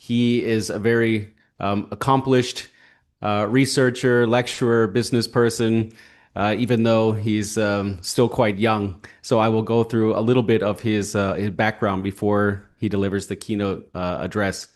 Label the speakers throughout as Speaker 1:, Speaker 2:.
Speaker 1: He is a very accomplished researcher, lecturer, business person, even though he's still quite young. So I will go through a little bit of his background before he delivers the keynote address.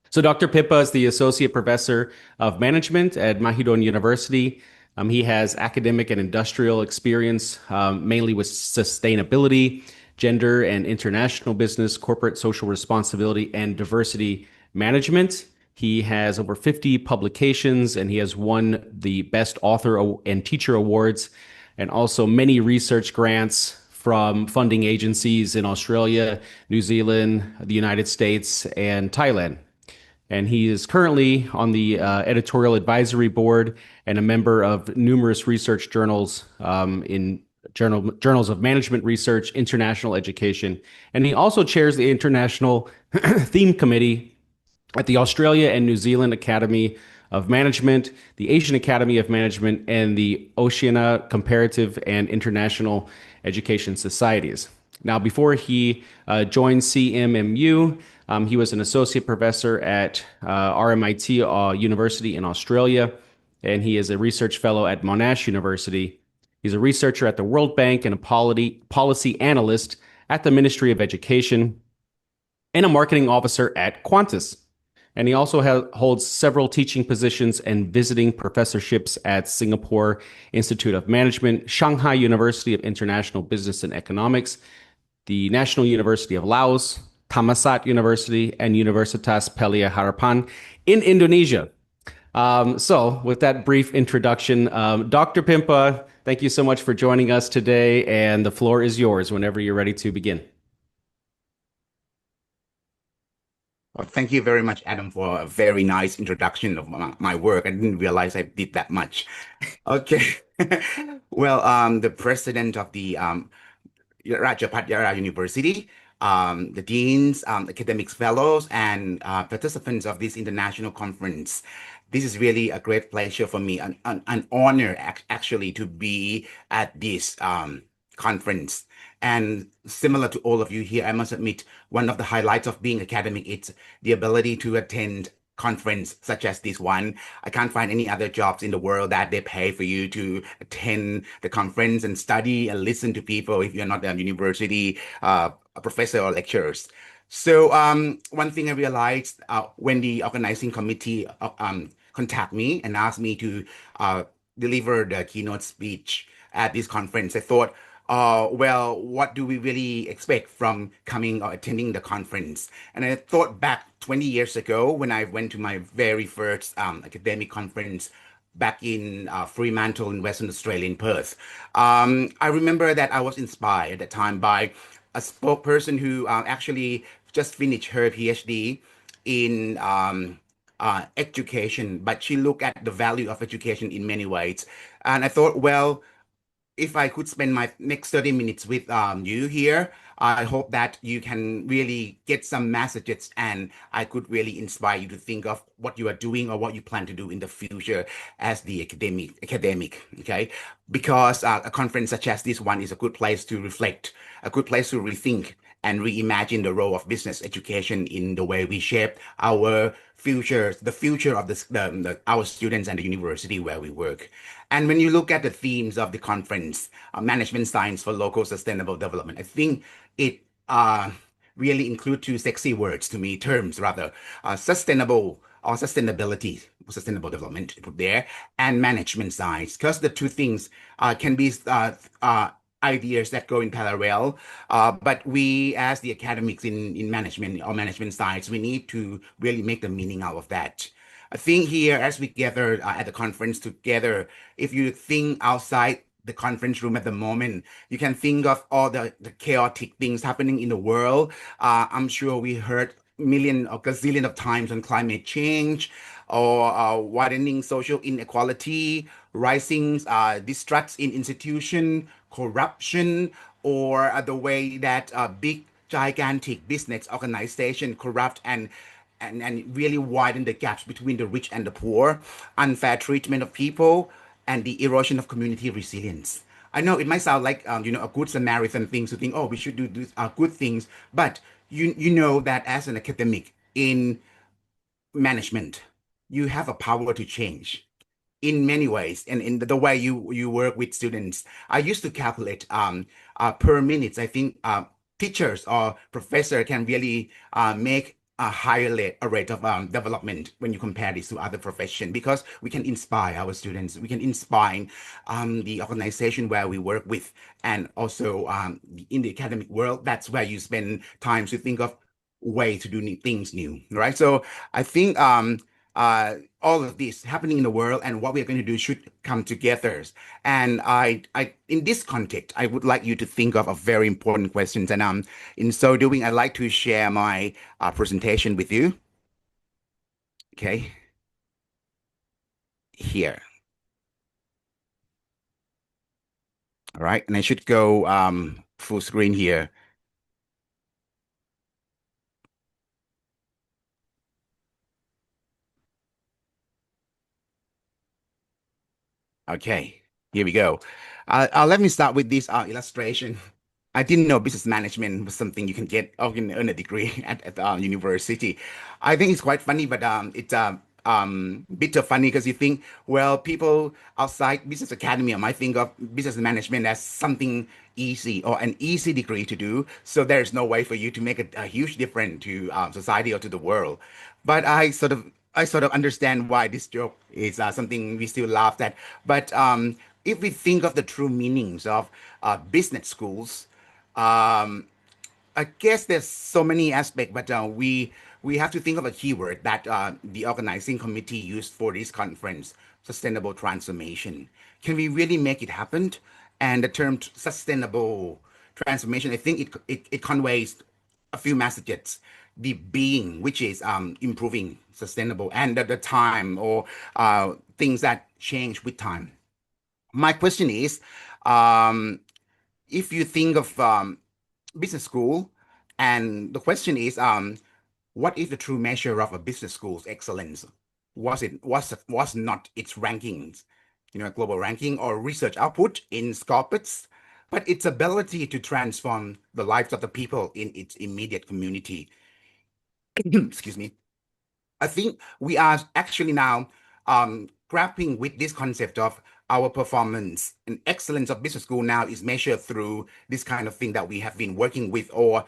Speaker 1: So Dr. Pimpa is the Associate Professor of Management at Mahidol University. He has academic and industrial experience, mainly with sustainability, gender and international business, corporate social responsibility, and diversity management. He has over 50 publications, and he has won the Best Author and Teacher Awards, and also many research grants from funding agencies in Australia, New Zealand, the United States, and Thailand. And he is currently on the editorial advisory board and a member of numerous research journals in journals of management research, international education. And he also chairs the international theme committee at the Australia and New Zealand Academy of Management, the Asian Academy of Management, and the Oceania Comparative and International Education Societies. Now, before he joined CMMU, he was an associate professor at RMIT University in Australia, and he is a research fellow at Monash University. He's a researcher at the World Bank and a policy analyst at the Ministry of Education and a marketing officer at Qantas. And he also holds several teaching positions and visiting professorships at Singapore Institute of Management, Shanghai University of International Business and Economics, the National University of Laos, Thammasat University, and Universitas Pelita Harapan in Indonesia. So, with that brief introduction, Dr. Pimpa, thank you so much for joining us today, and the floor is yours whenever you're ready to begin.
Speaker 2: Well, thank you very much, Adam, for a very nice introduction of my work. I didn't realize I did that much. Okay. Well, the president of the Rajabhat University, the deans, academics, fellows, and participants of this international conference. This is really a great pleasure for me, an honor actually to be at this conference. And similar to all of you here, I must admit, one of the highlights of being academic is the ability to attend conference such as this one. I can't find any other jobs in the world that they pay for you to attend the conference and study and listen to people if you're not a university a professor or lecturers. So one thing I realized when the organizing committee contact me and asked me to deliver the keynote speech at this conference, I thought, well, what do we really expect from coming or attending the conference? And I thought back 20 years ago when I went to my very first academic conference back in Fremantle in Western Australia in Perth. I remember that I was inspired at that time by a spokesperson who actually just finished her PhD in education, but she looked at the value of education in many ways. And I thought, well, if I could spend my next 30 minutes with you here, I hope that you can really get some messages and I could really inspire you to think of what you are doing or what you plan to do in the future as the academic, okay? Because a conference such as this one is a good place to reflect, a good place to rethink and reimagine the role of business education in the way we shape our future, the future of our students and the university where we work. And when you look at the themes of the conference, management science for local sustainable development, I think it really include two sexy words to me, terms rather, sustainable or sustainability, sustainable development put there, and management science, because the two things can be ideas that go in parallel. But we, as the academics in management or management science, we need to really make the meaning out of that. I think here, as we gather at the conference together, if you think outside the conference room at the moment, you can think of all the chaotic things happening in the world. I'm sure we heard million or gazillion of times on climate change or widening social inequality, rising distrust in institution, corruption, or the way that big gigantic business organization corrupt and really widen the gaps between the rich and the poor, unfair treatment of people, and the erosion of community resilience. I know it might sound like a good Samaritan thing to think, oh, we should do good things, but you know that as an academic in management. You have a power to change in many ways, and in the way you work with students. I used to calculate per minute. I think teachers or professor can really make a rate of development when you compare this to other profession, because we can inspire our students, we can inspire the organization where we work with, and also in the academic world. That's where you spend time to think of way to do new things new, right? So I think all of this happening in the world and what we're going to do should come together. And in this context, I would like you to think of a very important question. And in so doing, I'd like to share my presentation with you. Okay, here. All right, and I should go full screen here. Okay, here we go. Let me start with this illustration. I didn't know business management was something you can get or can earn a degree at university. I think it's quite funny, but it's bit of funny because you think, well, people outside business academy might think of business management as something easy or an easy degree to do. So there's no way for you to make a huge difference to society or to the world. But I sort of understand why this joke is something we still laugh at. But if we think of the true meanings of business schools, um, I guess there's so many aspects, but we have to think of a keyword that the organizing committee used for this conference: sustainable transformation. Can we really make it happen? And the term sustainable transformation, I think it conveys a few messages. The being, which is improving, sustainable, and the time or things that change with time. My question is, um, if you think of business school, and the question is, what is the true measure of a business school's excellence? Was not its rankings, global ranking or research output in Scopus, but its ability to transform the lives of the people in its immediate community. Excuse me. I think we are actually now grappling with this concept of our performance and excellence of business school now is measured through this kind of thing that we have been working with, or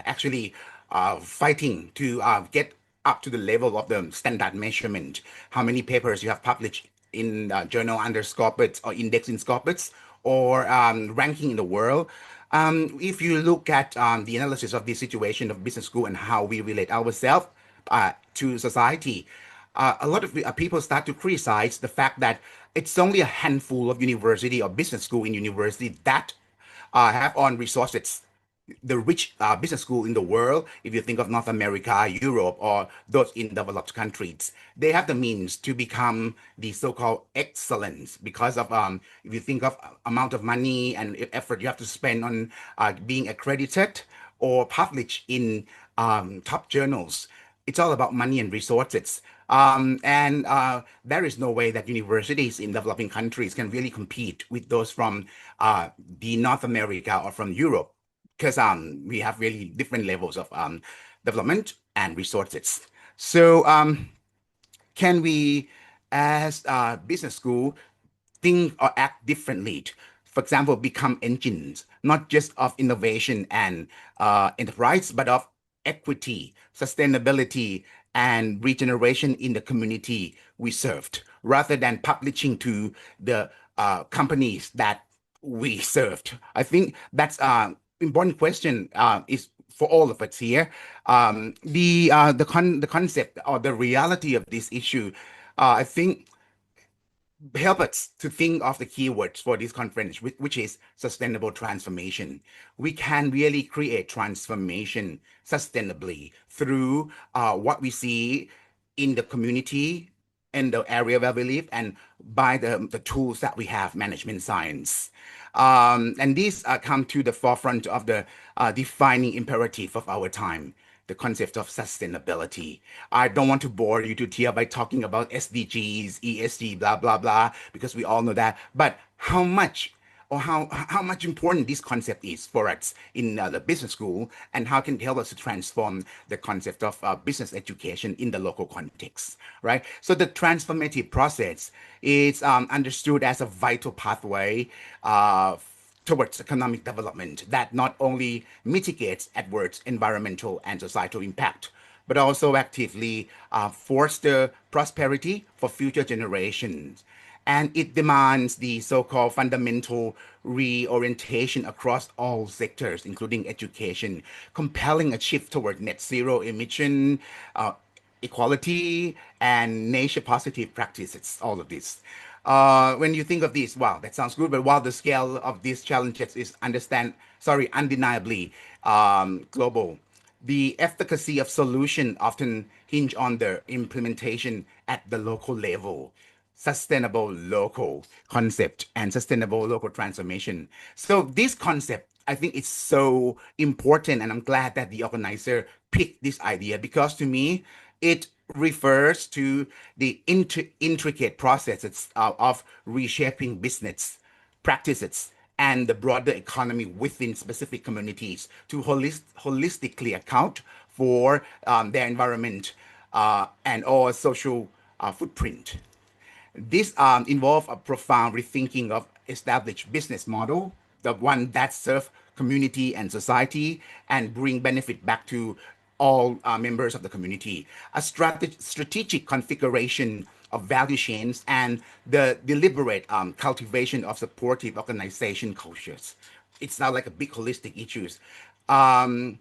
Speaker 2: actually fighting to get up to the level of the standard measurement. How many papers you have published in journal under Scopus or index in Scopus, or ranking in the world. If you look at the analysis of the situation of business school and how we relate ourselves to society, a lot of people start to criticize the fact that it's only a handful of university or business school in university that have on resources, the rich business school in the world. If you think of North America, Europe, or those in developed countries, they have the means to become the so-called excellence because of if you think of amount of money and effort you have to spend on being accredited or published in top journals. It's all about money and resources. And there is no way that universities in developing countries can really compete with those from the North America or from Europe, because we have really different levels of development and resources. So can we, as a business school, think or act differently? For example, become engines, not just of innovation and enterprise, but of equity, sustainability, and regeneration in the community we served, rather than publishing to the companies that we served. I think that's important question is for all of us here. The concept or the reality of this issue, I think help us to think of the keywords for this conference, which is sustainable transformation. We can really create transformation sustainably through what we see in the community, in the area where we live, and by the tools that we have, management science. And these come to the forefront of the defining imperative of our time, the concept of sustainability. I don't want to bore you to tears by talking about SDGs, ESG, blah, blah, blah, because we all know that. But how much or how much important this concept is for us in the business school, and how can it help us to transform the concept of business education in the local context, right? So the transformative process is understood as a vital pathway uh, towards economic development that not only mitigates adverse environmental and societal impact, but also actively foster prosperity for future generations. And it demands the so-called fundamental reorientation across all sectors, including education, compelling a shift toward net zero emission, uh, equality, and nature positive practices, all of this. When you think of this, wow, that sounds good. But while the scale of these challenges is undeniably global, the efficacy of solution often hinge on their implementation at the local level, sustainable local concept and sustainable local transformation. So this concept, I think it's so important, and I'm glad that the organizer picked this idea because to me, it refers to the intricate processes of reshaping business practices and the broader economy within specific communities to holistically account for their environment and or social footprint. This involves a profound rethinking of established business model, the one that serve community and society and bring benefit back to all members of the community. A strategic configuration of value chains and the deliberate cultivation of supportive organization cultures. It's not like a big holistic issues. Um,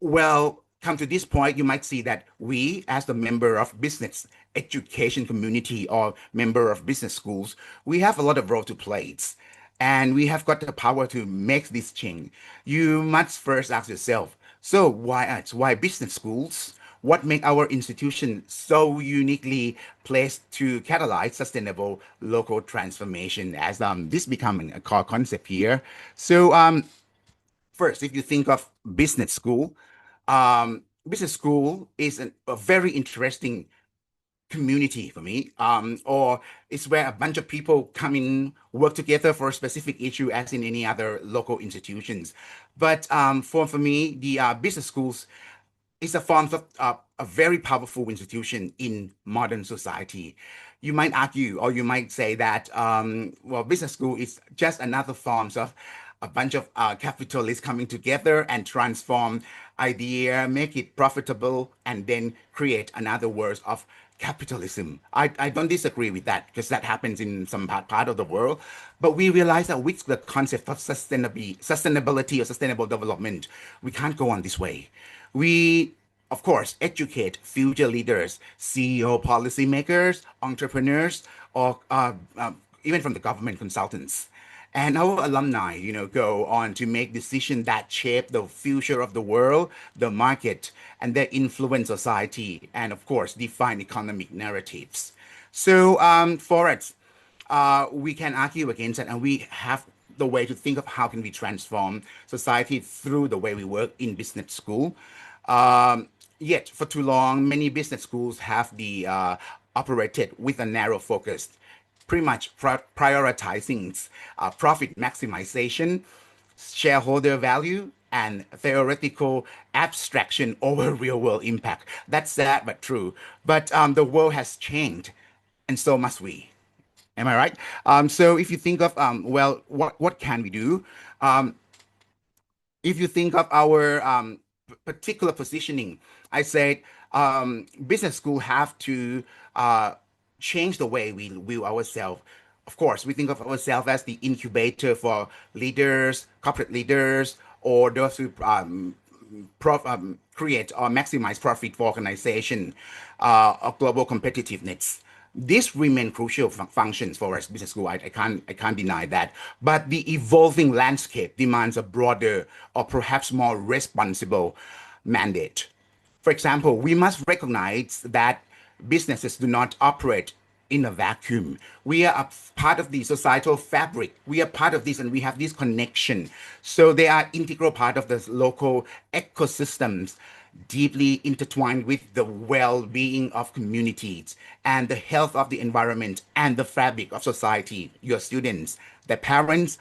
Speaker 2: well, come to this point, you might see that we, as the member of business education community or member of business schools, we have a lot of role to play. And we have got the power to make this change. You must first ask yourself, so why us? Why business schools? What make our institution so uniquely placed to catalyze sustainable local transformation as this becoming a core concept here. So first, if you think of business school, business school is a very interesting community for me, or it's where a bunch of people come in, work together for a specific issue, as in any other local institutions. But for me, the business schools is a form of a very powerful institution in modern society. You might argue, or you might say that, well, business school is just another form of a bunch of capitalists coming together and transform idea, make it profitable, and then create another world of capitalism. I don't disagree with that because that happens in some part of the world. But we realize that with the concept of sustainability or sustainable development, we can't go on this way. We, of course, educate future leaders, CEO, policymakers, entrepreneurs, or even from the government consultants. And our alumni, go on to make decisions that shape the future of the world, the market, and they influence society, and of course, define economic narratives. So, for it, we can argue against it, and we have the way to think of how can we transform society through the way we work in business school. Yet, for too long, many business schools have the operated with a narrow focus, pretty much prioritizing profit maximization, shareholder value, and theoretical abstraction over real world impact. That's sad but true. But the world has changed, and so must we. Am I right? So if you think of well, what can we do? Um, if you think of our particular positioning, I said business school have to change the way we view ourselves. Of course, we think of ourselves as the incubator for leaders, corporate leaders, or those who create or maximize profit for organization of global competitiveness. This remain crucial functions for us business school. I can't deny that. But the evolving landscape demands a broader or perhaps more responsible mandate. For example, we must recognize that businesses do not operate in a vacuum. We are a part of the societal fabric. We are part of this and we have this connection. So they are integral part of the local ecosystems, deeply intertwined with the well-being of communities and the health of the environment and the fabric of society. Your students, their parents,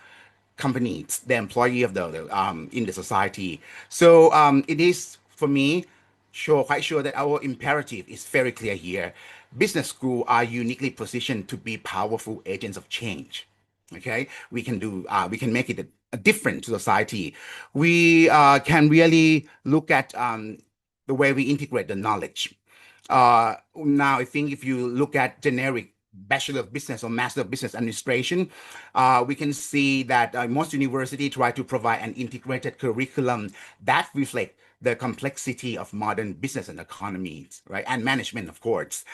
Speaker 2: companies, the employee of the in the society. So it is for me quite sure that our imperative is very clear here. Business schools are uniquely positioned to be powerful agents of change. Okay, we can make it a difference to society. We can really look at the way we integrate the knowledge. Now, I think if you look at generic Bachelor of Business or Master of Business Administration, we can see that most universities try to provide an integrated curriculum that reflect the complexity of modern business and economies, right? And management, of course.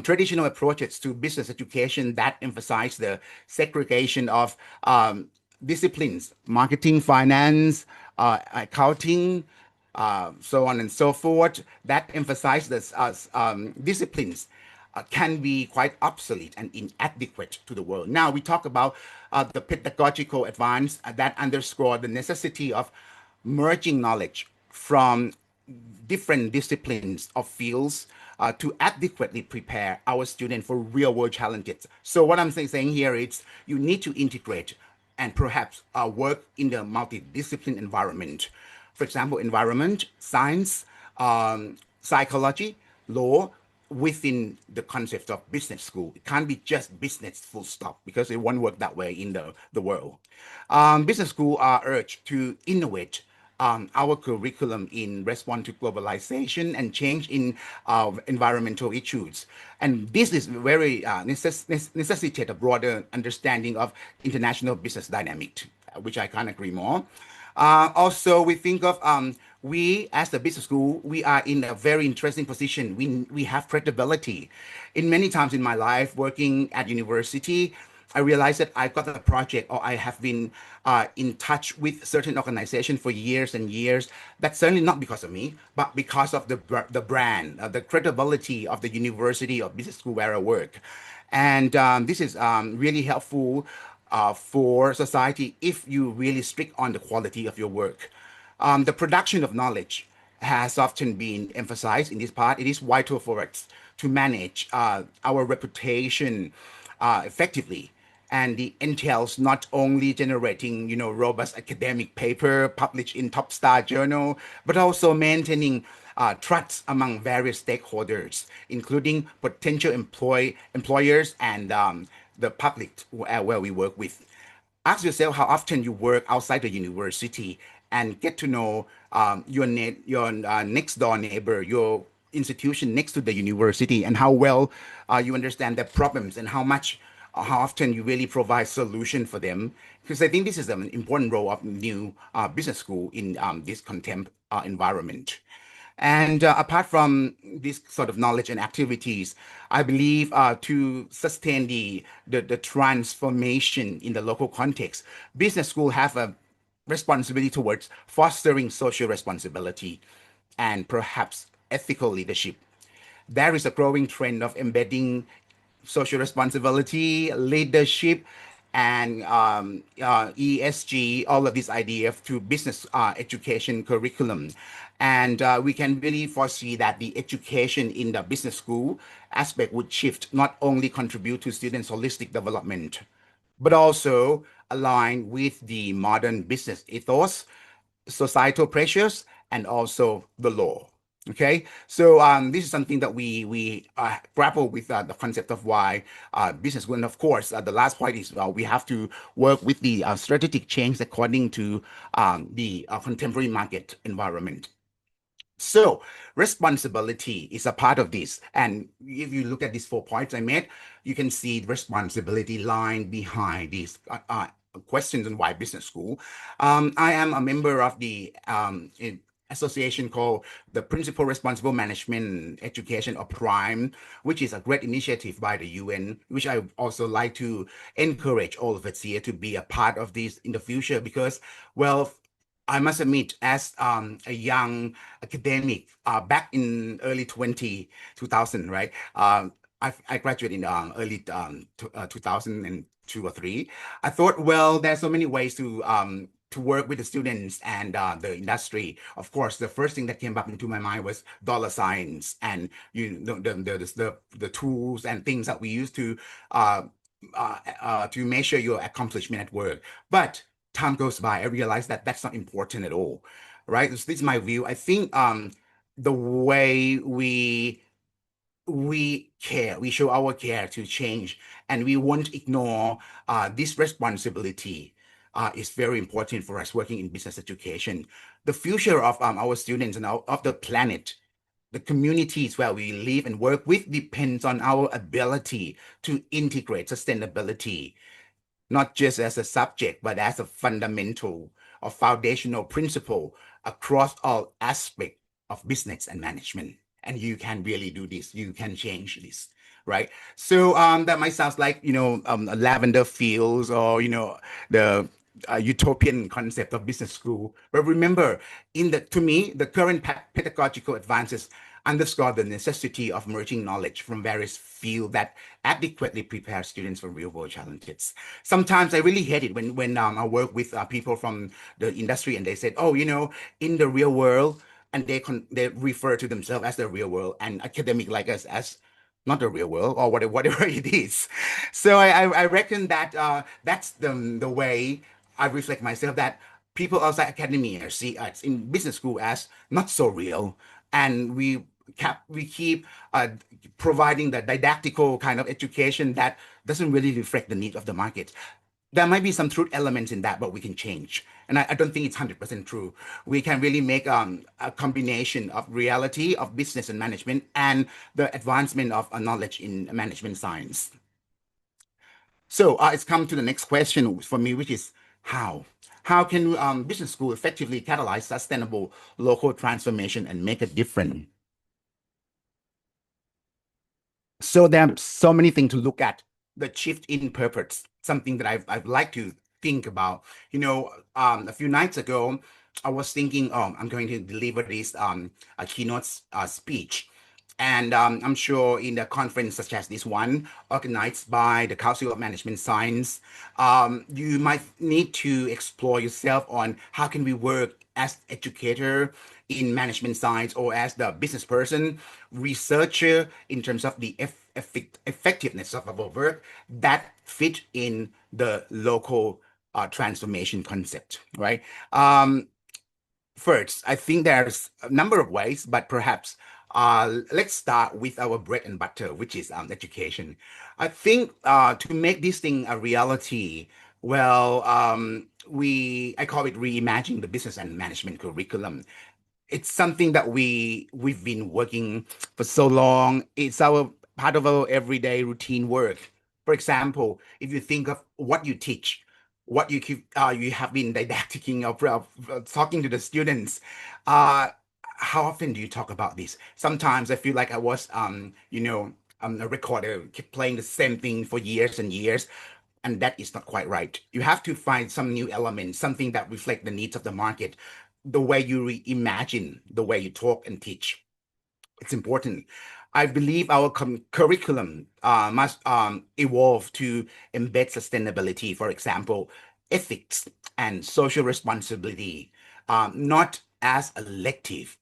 Speaker 2: Traditional approaches to business education that emphasize the segregation of disciplines, marketing, finance, accounting, so on and so forth, that emphasize this disciplines can be quite obsolete and inadequate to the world. Now we talk about the pedagogical advance that underscore the necessity of merging knowledge from different disciplines of fields to adequately prepare our students for real world challenges. So what I'm saying here is you need to integrate and perhaps work in the multidiscipline environment. For example, environment, science, psychology, law, within the concept of business school. It can't be just business full stop because it won't work that way in the world. Business school are urged to innovate our curriculum in response to globalization and change in environmental issues. And this is very necessitate a broader understanding of international business dynamic, which I can't agree more. Also, we think of we as the business school, we are in a very interesting position. We have credibility. In many times in my life, working at university, I realized that I've got a project or I have been in touch with certain organization for years and years. That's certainly not because of me, but because of the brand, the credibility of the university or business school where I work. And this is really helpful for society if you really strict on the quality of your work. The production of knowledge has often been emphasized in this part. It is vital for us to manage our reputation effectively. And it entails not only generating, robust academic paper published in top star journal, but also maintaining trust among various stakeholders, including potential employers and the public where we work with. Ask yourself how often you work outside the university and get to know your next door neighbor, your institution next to the university, and how well you understand their problems and how often you really provide solution for them. Because I think this is an important role of new business school in this contempt environment. And apart from this sort of knowledge and activities, I believe to sustain the transformation in the local context, business school have a responsibility towards fostering social responsibility and perhaps ethical leadership. There is a growing trend of embedding social responsibility, leadership, and ESG, all of these ideas to business education curriculum. And we can really foresee that the education in the business school aspect would shift, not only contribute to students' holistic development, but also align with the modern business ethos, societal pressures, and also the law. Okay, so this is something that we grapple with the concept of why business. And of course, the last point is we have to work with the strategic change according to the contemporary market environment. So responsibility is a part of this. And if you look at these 4 points I made, you can see the responsibility line behind these questions on why business school. I am a member of the association called the Principal Responsible Management Education, or PRIME, which is a great initiative by the UN, which I also like to encourage all of us here to be a part of this in the future because, well, I must admit, as a young academic back in early 2000, right? I graduated in early 2002 or three. I thought, well, there's so many ways to work with the students and the industry. Of course, the first thing that came up into my mind was dollar signs and the tools and things that we use to measure your accomplishment at work. But time goes by, I realize that that's not important at all, right? This is my view. I think the way we care, we show our care to change, and we won't ignore this responsibility is very important for us working in business education. The future of our students and of the planet, the communities where we live and work with depends on our ability to integrate sustainability not just as a subject, but as a fundamental or foundational principle across all aspects of business and management. And you can really do this. You can change this, right? So that might sound like lavender fields or the utopian concept of business school. But remember, to me, the current pedagogical advances underscore the necessity of merging knowledge from various fields that adequately prepare students for real world challenges. Sometimes I really hate it when I work with people from the industry and they said, oh, in the real world, and they refer to themselves as the real world and academic like us as not the real world or whatever it is. So I reckon that that's the way I reflect myself that people outside academia see us in business school as not so real, and we keep providing the didactical kind of education that doesn't really reflect the need of the market. There might be some truth elements in that, but we can change. And I don't think it's 100% true. We can really make a combination of reality of business and management and the advancement of knowledge in management science. So it's come to the next question for me, which is how? How can business school effectively catalyze sustainable local transformation and make a difference? So there are so many things to look at. The shift in purpose, something that I've liked to think about. A few nights ago, I was thinking, oh, I'm going to deliver this a keynote speech. And I'm sure in a conference such as this one, organized by the Council of Management Science, you might need to explore yourself on how can we work as educator in management science or as the business person, researcher in terms of the effectiveness of our work that fit in the local transformation concept, right? First, I think there's a number of ways, but perhaps let's start with our bread and butter, which is education. I think to make this thing a reality, well, I call it reimagining the business and management curriculum. It's something that we've been working for so long. It's our part of our everyday routine work. For example, if you think of what you teach, what you have been didacticing or talking to the students, uh, how often do you talk about this? Sometimes I feel like I was a recorder, keep playing the same thing for years and years, and that is not quite right. You have to find some new element, something that reflect the needs of the market, the way you reimagine the way you talk and teach. It's important. I believe our curriculum must evolve to embed sustainability, for example, ethics and social responsibility, not as elective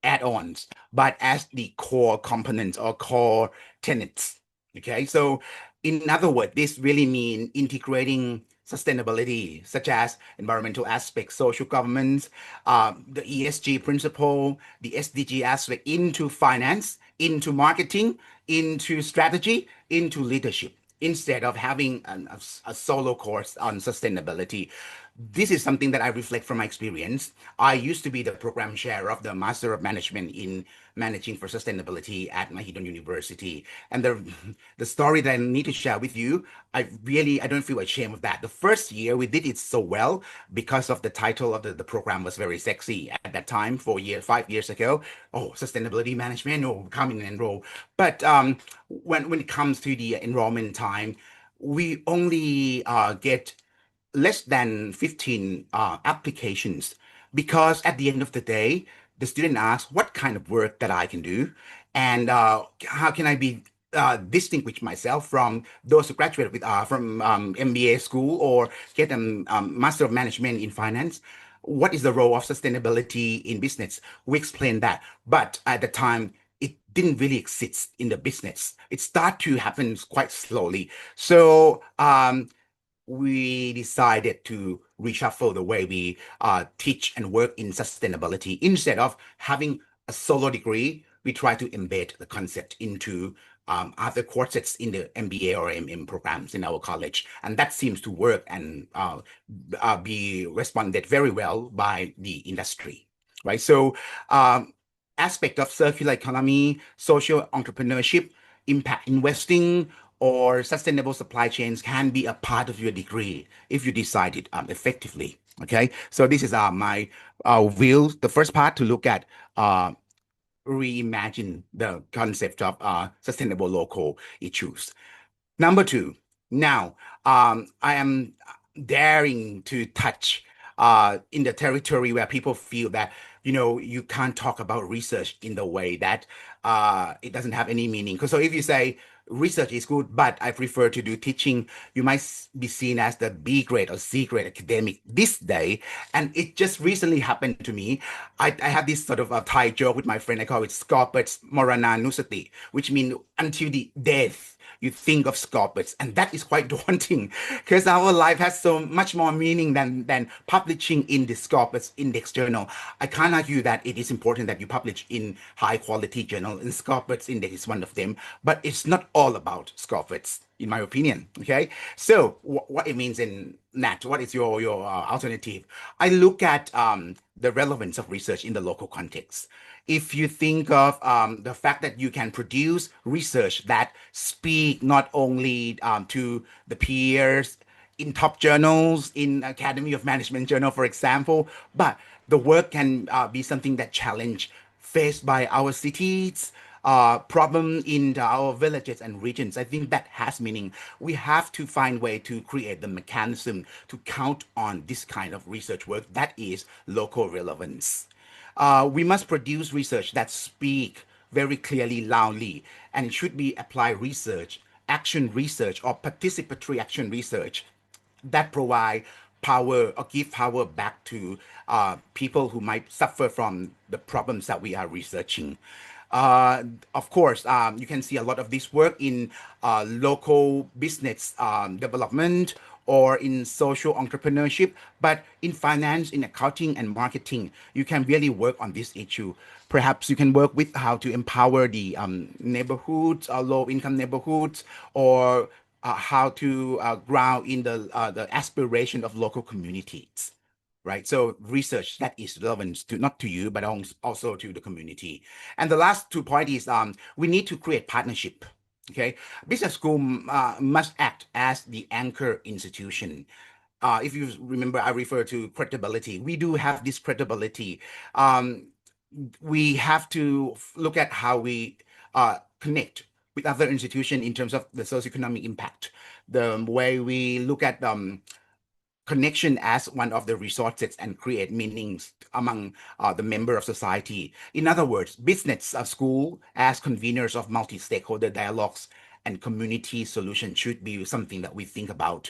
Speaker 2: add-ons, but as the core components or core tenets. Okay, so in other words, this really means integrating sustainability, such as environmental aspects, social governance, the ESG principle, the SDG aspect into finance, into marketing, into strategy, into leadership, instead of having a solo course on sustainability. This is something that I reflect from my experience. I used to be the program chair of the Master of Management in Managing for Sustainability at Mahidol University. And the story that I need to share with you, I don't feel ashamed of that. The first year we did it so well because of the title of the program was very sexy at that time, 5 years ago. Oh, sustainability management, oh, come and enroll. But when it comes to the enrollment time, we only get less than 15 applications because at the end of the day, the student asks what kind of work that I can do and how can I be distinguish myself from those who graduate with from MBA school or get a Master of Management in Finance. What is the role of sustainability in business? We explained that, but at the time, it didn't really exist in the business. It started to happen quite slowly. So we decided to reshuffle the way we teach and work in sustainability. Instead of having a solo degree, we try to embed the concept into other courses in the MBA or MM programs in our college. And that seems to work and be responded very well by the industry, right? So, aspect of circular economy, social entrepreneurship, impact investing, or sustainable supply chains can be a part of your degree if you decide it effectively. Okay, so this is my view. The first part to look at uh, reimagine the concept of sustainable local issues. Number two, now I am daring to touch in the territory where people feel that, you can't talk about research in the way that it doesn't have any meaning. Because so if you say research is good, but I prefer to do teaching, you might be seen as the B grade or C grade academic this day. And it just recently happened to me. I have this sort of a Thai joke with my friend. I call it Scorpets Morana Nusati, which means until the death you think of scorpions, and that is quite daunting because our life has so much more meaning than publishing in the Scorpions Index journal. I can't argue that it is important that you publish in high quality journal, and Scorpions Index is one of them, but it's not all about scorpions, in my opinion. Okay, so what it means in Nat, what is your alternative? I look at the relevance of research in the local context. If you think of the fact that you can produce research that speak not only to the peers in top journals, in Academy of Management journal, for example, but the work can be something that challenge faced by our cities, problem in our villages and regions. I think that has meaning. We have to find way to create the mechanism to count on this kind of research work that is local relevance. We must produce research that speak very clearly, loudly, and it should be applied research, action research, or participatory action research that provide power or give power back to people who might suffer from the problems that we are researching. Of course, you can see a lot of this work in local business development or in social entrepreneurship, but in finance, in accounting and marketing, you can really work on this issue. Perhaps you can work with how to empower the neighborhoods, low-income neighborhoods, or how to ground in the aspiration of local communities, right? So research that is relevant to not to you, but also to the community. And the last 2 points is we need to create partnership. Okay, business school must act as the anchor institution. If you remember, I refer to credibility. We do have this credibility. We have to look at how we connect with other institutions in terms of the socioeconomic impact, the way we look at connection as one of the resources and create meanings among the member of society. In other words, business school as conveners of multi-stakeholder dialogues and community solution should be something that we think about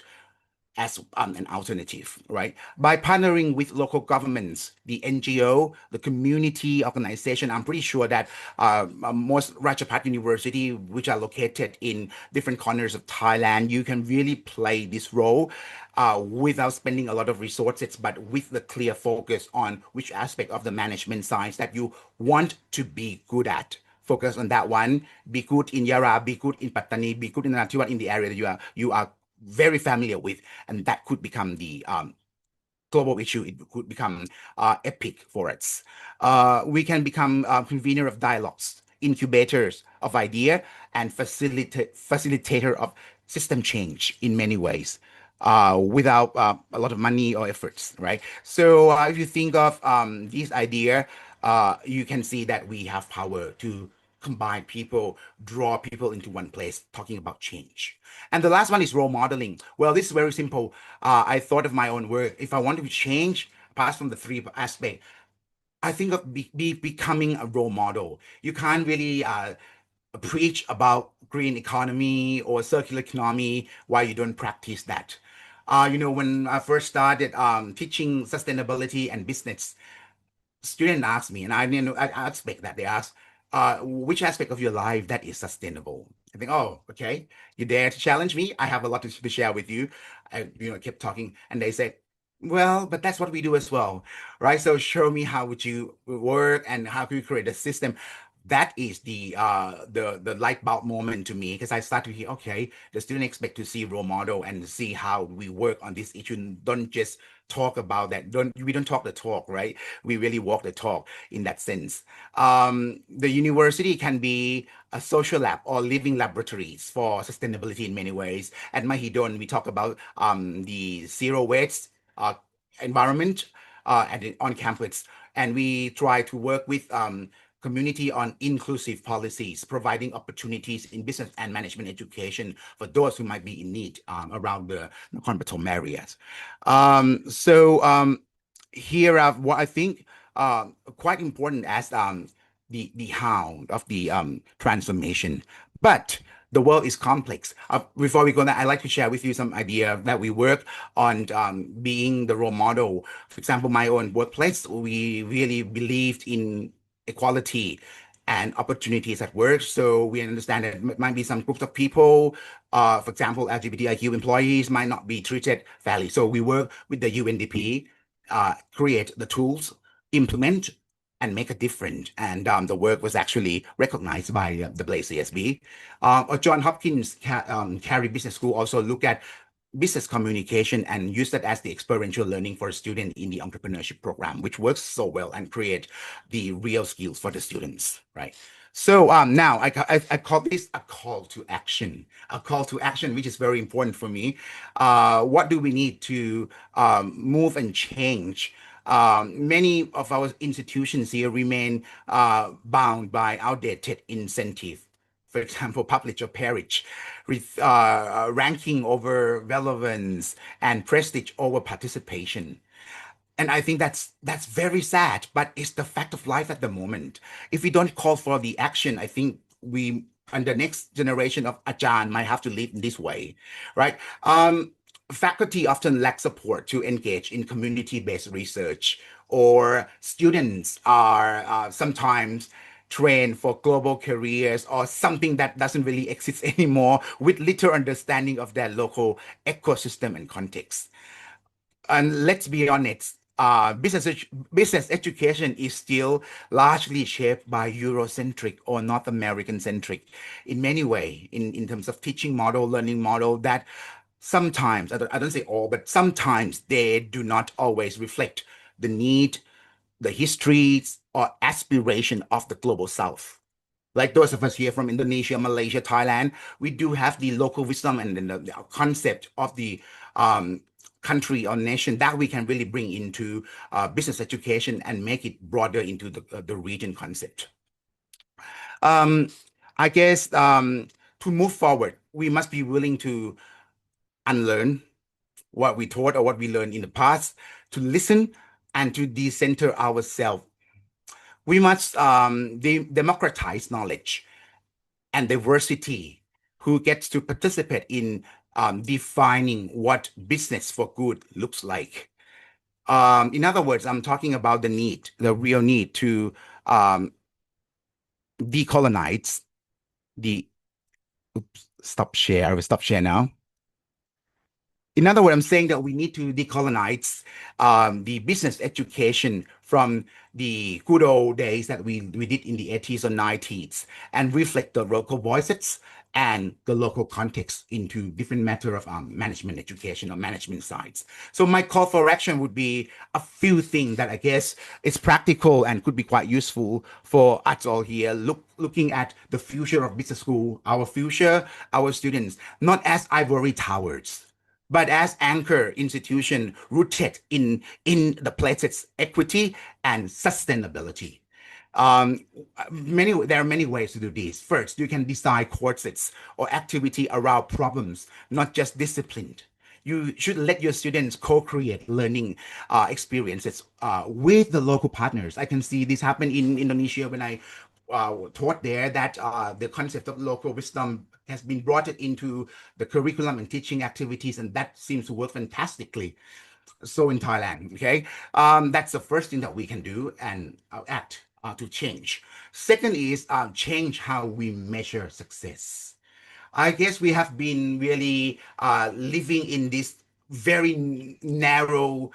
Speaker 2: as an alternative, right? By partnering with local governments, the NGO, the community organization, I'm pretty sure that most Rajabhat University, which are located in different corners of Thailand, you can really play this role without spending a lot of resources, but with the clear focus on which aspect of the management science that you want to be good at. Focus on that one. Be good in Yara, be good in Pattani, be good in Nattavud, in the area that you are very familiar with, and that could become the global issue. It could become epic for us. We can become convener of dialogues, incubators of idea, and facilitator of system change in many ways. Without a lot of money or efforts, right? So if you think of this idea, you can see that we have power to combine people, draw people into one place, talking about change. And the last one is role modeling. Well, this is very simple. I thought of my own work. If I want to change, apart from the three aspects, I think of becoming a role model. You can't really preach about green economy or circular economy while you don't practice that. When I first started teaching sustainability and business, student asked me, and I expect that they ask, which aspect of your life that is sustainable? I think, oh, okay, you dare to challenge me? I have a lot to share with you. I, kept talking, and they said, well, but that's what we do as well, right? So show me how would you work and how could you create a system. That is the light bulb moment to me because I start to hear, okay, the student expect to see role model and see how we work on this issue. Don't just talk about that. Don't we don't talk the talk, right? We really walk the talk in that sense. The university can be a social lab or living laboratories for sustainability in many ways. At Mahidol, we talk about the zero waste uh, environment on campus, and we try to work with community on inclusive policies, providing opportunities in business and management education for those who might be in need around the Nakhon Pathom areas. Here are what I think quite important as the how of the transformation. But the world is complex. Before we go there, I'd like to share with you some idea that we work on being the role model. For example, my own workplace, we really believed in equality and opportunities at work. So we understand that might be some groups of people, for example, LGBTIQ employees might not be treated fairly. So we work with the UNDP, create the tools, implement, and make a difference. And the work was actually recognized by the Blaze CSB. Or John Hopkins Carey Business School also look at business communication and use that as the experiential learning for a student in the entrepreneurship program, which works so well and create the real skills for the students, right? So now I call this a call to action, which is very important for me. What do we need to move and change? Many of our institutions here remain bound by outdated incentive. For example, publish or perish, with ranking over relevance and prestige over participation. And I think that's very sad, but it's the fact of life at the moment. If we don't call for the action, I think we and the next generation of Ajahn might have to live in this way, right? Faculty often lack support to engage in community-based research, or students are sometimes trained for global careers or something that doesn't really exist anymore with little understanding of their local ecosystem and context. And let's be honest, business education is still largely shaped by Eurocentric or North American centric in many way in terms of teaching model, learning model that sometimes, I don't say all, but sometimes they do not always reflect the need, the histories, or aspiration of the global South. Like those of us here from Indonesia, Malaysia, Thailand, we do have the local wisdom and the concept of the um, country or nation that we can really bring into business education and make it broader into the region concept. Um, I guess to move forward, we must be willing to unlearn what we taught or what we learned in the past, to listen and to decenter ourselves. We must democratize knowledge and diversity who gets to participate in defining what business for good looks like. In other words, I'm talking about the need, the real need to um, decolonize the, oops, stop share. I will stop share now. In other words, I'm saying that we need to decolonize the business education from the good old days that we did in the 80s or 90s and reflect the local voices and the local context into different matter of management education or management sides. So my call for action would be a few things that I guess is practical and could be quite useful for us all here, looking at the future of business school, our future, our students, not as ivory towers, but as anchor institution rooted in the place's equity and sustainability. Um, there are many ways to do this. First, you can design courses or activity around problems, not just discipline. You should let your students co-create learning experiences with the local partners. I can see this happen in Indonesia when I taught there that the concept of local wisdom has been brought into the curriculum and teaching activities, and that seems to work fantastically. So in Thailand, okay, that's the first thing that we can do and act to change. Second is change how we measure success. I guess we have been really living in this very narrow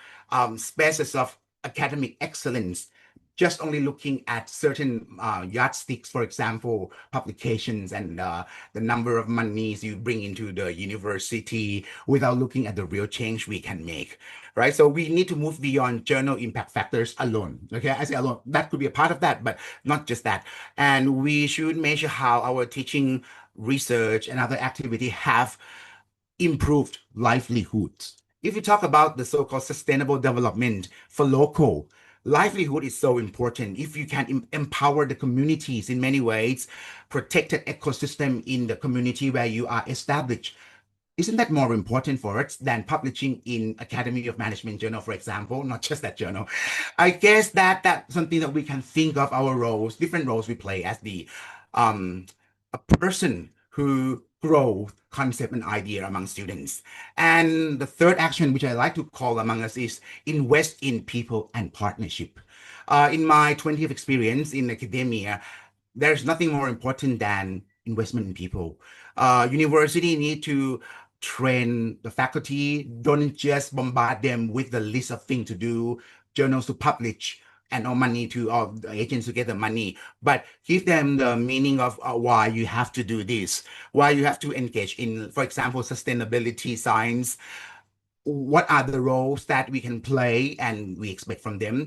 Speaker 2: spaces of academic excellence, just only looking at certain yardsticks, for example, publications and the number of monies you bring into the university without looking at the real change we can make, right? So we need to move beyond journal impact factors alone. Okay, I say alone. That could be a part of that, but not just that. And we should measure how our teaching, research, and other activity have improved livelihoods. If you talk about the so-called sustainable development for local, livelihood is so important. If you can empower the communities in many ways, protected ecosystem in the community where you are established, isn't that more important for us than publishing in Academy of Management journal, for example? Not just that journal. I guess that's something that we can think of our roles, different roles we play as the um, a person who grow concept and idea among students. And the third action, which I like to call among us, is invest in people and partnership. In my 20 years of experience in academia, there's nothing more important than investment in people. University need to train the faculty, don't just bombard them with the list of things to do, journals to publish, and all money to all the agents to get the money, but give them the meaning of why you have to do this, why you have to engage in, for example, sustainability science. What are the roles that we can play and we expect from them?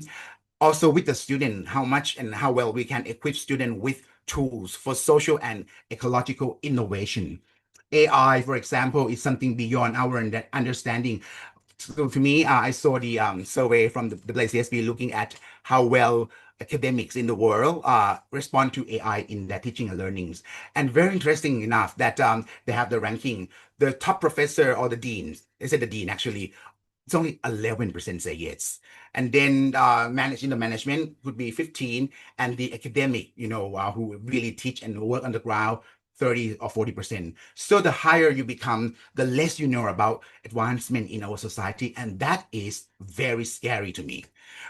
Speaker 2: Also with the student, how much and how well we can equip student with tools for social and ecological innovation. AI, for example, is something beyond our understanding. So to me, I saw the survey from the CSB looking at how well academics in the world respond to AI in their teaching and learnings. And very interesting enough that they have the ranking. The top professor or the dean, they said the dean actually, it's only 11% say yes. And then managing the management would be 15, and the academic, who really teach and work on the ground, 30 or 40%. So the higher you become, the less you know about advancement in our society. And that is very scary to me,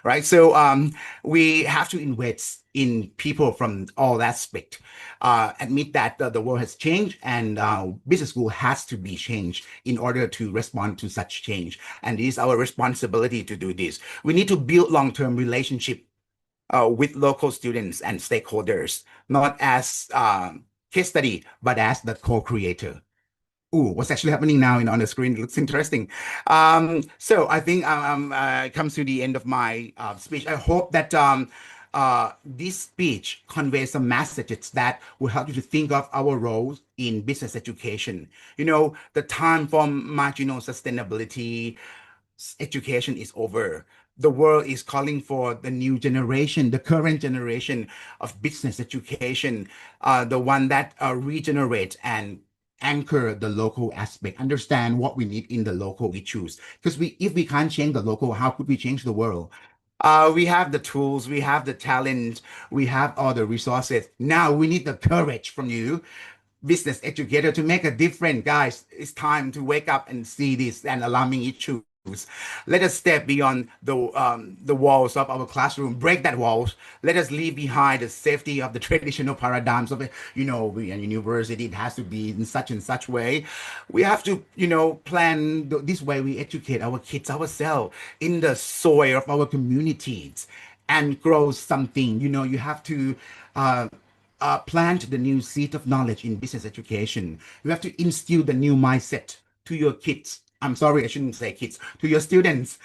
Speaker 2: right? So we have to invest in people from all aspects. Admit that the world has changed, and business school has to be changed in order to respond to such change. And it is our responsibility to do this. We need to build long-term relationship with local students and stakeholders, not as case study, but as the co-creator. Ooh, what's actually happening now on the screen? It looks interesting. So I think comes to the end of my speech. I hope that this speech conveys some messages that will help you to think of our roles in business education. The time for marginal sustainability education is over. The world is calling for the new generation, the current generation of business education, the one that regenerate and anchor the local aspect, understand what we need in the local issues. Because if we can't change the local, how could we change the world? We have the tools, we have the talent, we have all the resources. Now we need the courage from you, business educator, to make a difference. Guys, it's time to wake up and see this and alarming issues. Let us step beyond the walls of our classroom, break that walls. Let us leave behind the safety of the traditional paradigms of it. We in university, it has to be in such and such way. We have to, plan this way we educate our kids ourselves in the soil of our communities and grow something. You have to plant the new seed of knowledge in business education. You have to instill the new mindset to your kids. I'm sorry, I shouldn't say kids, to your students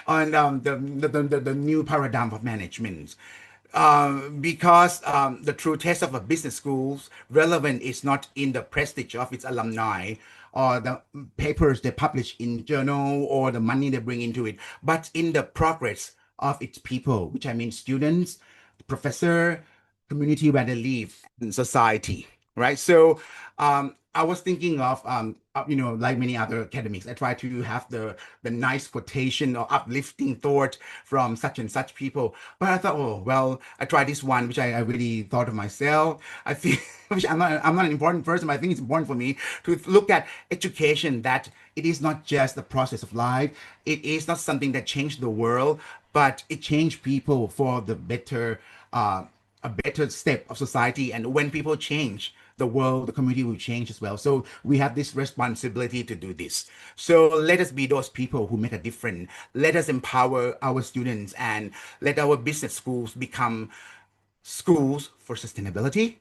Speaker 2: on the new paradigm of management. Because the true test of a business school's relevant is not in the prestige of its alumni or the papers they publish in journal or the money they bring into it, but in the progress of its people, which I mean students, professor, community where they live, and society, right? So I was thinking of, like many other academics, I try to have the nice quotation or uplifting thought from such and such people. But I thought, oh, well, I tried this one, which I really thought of myself. I feel, which I'm not an important person, but I think it's important for me to look at education, that it is not just the process of life. It is not something that changed the world, but it changed people for the better, a better step of society. And when people change, the world, the community will change as well. So we have this responsibility to do this. So let us be those people who make a difference. Let us empower our students and let our business schools become schools for sustainability,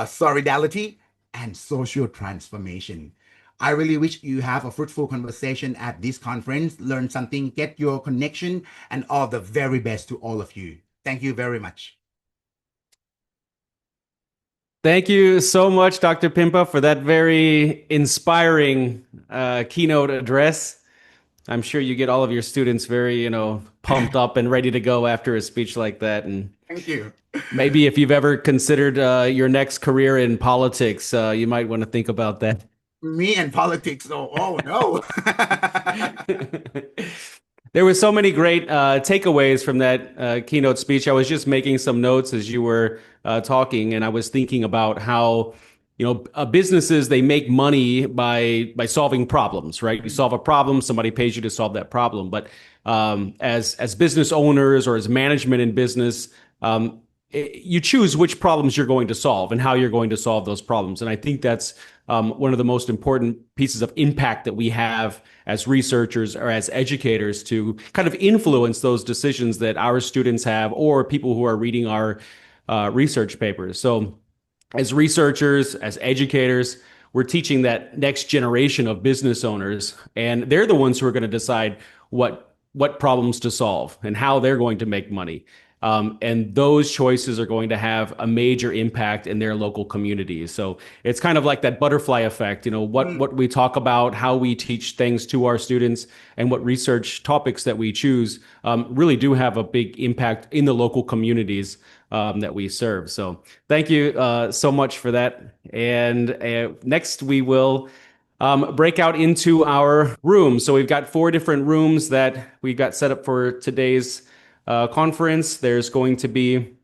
Speaker 2: solidarity, and social transformation. I really wish you have a fruitful conversation at this conference, learn something, get your connection, and all the very best to all of you. Thank you very much.
Speaker 1: Thank you so much, Dr. Pimpa, for that very inspiring keynote address. I'm sure you get all of your students very, pumped up and ready to go after a speech like that. And
Speaker 2: Thank you.
Speaker 1: maybe if you've ever considered your next career in politics, you might want to think about that.
Speaker 2: Me and politics. Oh no.
Speaker 1: There were so many great takeaways from that keynote speech. I was just making some notes as you were talking, and I was thinking about how, businesses, they make money by solving problems, right? You solve a problem, somebody pays you to solve that problem. But as business owners or as management in business, you choose which problems you're going to solve and how you're going to solve those problems. And I think that's one of the most important pieces of impact that we have as researchers or as educators to kind of influence those decisions that our students have or people who are reading our research papers. So as researchers, as educators, we're teaching that next generation of business owners, and they're the ones who are going to decide what problems to solve and how they're going to make money. And those choices are going to have a major impact in their local communities. So it's kind of like that butterfly effect, what we talk about, how we teach things to our students, and what research topics that we choose really do have a big impact in the local communities that we serve. So thank you so much for that. And next we will break out into our rooms. So we've got 4 different rooms that we got set up for today's conference. There's going to be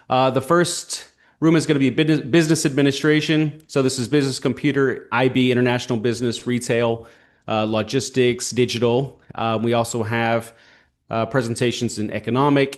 Speaker 1: the first room is going to be business administration. So this is business, computer, IB, international business, retail, logistics, digital. We also have presentations in economic